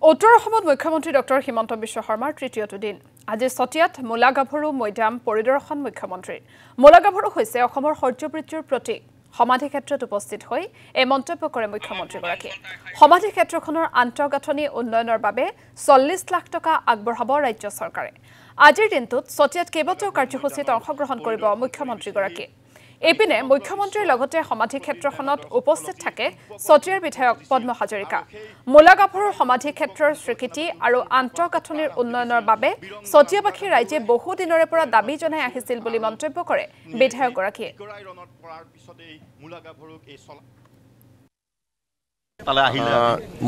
উত্তৰ অসমত মুখ্যমন্ত্ৰী ডক্টৰ হিমন্ত বিশ্ব শৰ্মাৰ তৃতীয়টো দিন আজি চতিয়াত মোলাগাভৰু মৈদাম পৰিদৰ্শন মুখ্যমন্ত্ৰী মোলাগাভৰু হৈছে অসমৰ শৌৰ্যবৃত্তিৰ প্ৰতীক সমাধি ক্ষেত্ৰত উপস্থিত হৈ এই মন্তব্য কৰে মুখ্যমন্ত্ৰীগৰাকীয়ে সমাধি ক্ষেত্ৰখনৰ আন্তঃগাঁথনি উন্নয়নৰ বাবে 40 লাখ টকা আগবঢ়াব ৰাজ্য চৰকাৰে আজিৰ দিনটোত চতিয়াত কেইবাটাও কাৰ্যসূচীত অংশগ্ৰহণ কৰিব মুখ্যমন্ত্ৰীগৰাকীয়ে এপিনে মুখ্যমন্ত্ৰীৰ লগতে সমাধি ক্ষেত্ৰখনত উপস্থিত থাকে চতিয়াৰ বিধায়ক পদ্ম হাজৰিকা মোলাগাভৰুৰ সমাধি ক্ষেত্ৰৰ স্বীকৃতি আৰু আন্তঃগাঁথনিৰ উন্নয়নৰ বাবে চতিয়াবাসী ৰাইজে বহু দিনৰে পৰা দাবী জনাই আহিছিল বুলি মন্তব্য কৰে বিধায়কগৰাকীয়ে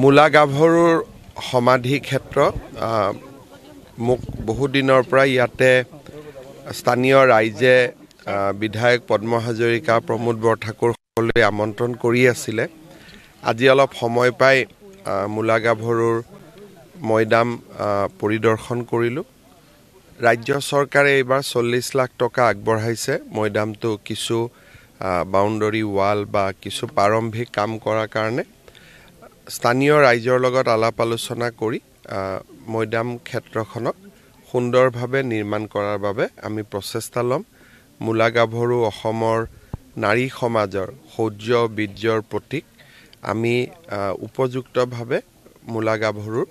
মোলাগাভৰুৰ সমাধি ক্ষেত্ৰ মোক বহু দিনৰ পৰা ইয়াতে স্থানীয় ৰাইজে বিধায়ক পদ্ম হাজৰিকা প্ৰমোদ বৰঠাকুৰ সকলোৱে আমন্ত্ৰণ কৰি আছিলে আজি অলপ সময় পাই মোলাগাভৰুৰ মৈদাম পৰিদৰ্শন কৰিলোঁ ৰাজ্য চৰকাৰে এইবাৰ 40 লাখ টকা আগবঢ়াইছে মৈদামটো কিছু বাউণ্ডাৰী ৱাল বা কিছু প্ৰাৰম্ভিক কাম কৰাৰ কাৰণে স্থানীয় ৰাইজৰ লগত আলাপ আলোচনা কৰি মৈদাম ক্ষেত্ৰখনক সুন্দৰভাৱে নিৰ্মাণ কৰাৰ বাবে আমি প্ৰচেষ্টা ল'ম মোলাগাভৰু অসমৰ নাৰী সমাজৰ শৌৰ্য বীৰ্যৰ প্ৰতীক আমি উপযুক্তভাৱে মোলাগাভৰুৰ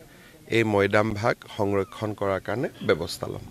এই মৈদাম ভাগ সংৰক্ষণ কৰাৰ কাৰণে ব্যৱস্থা ল'ম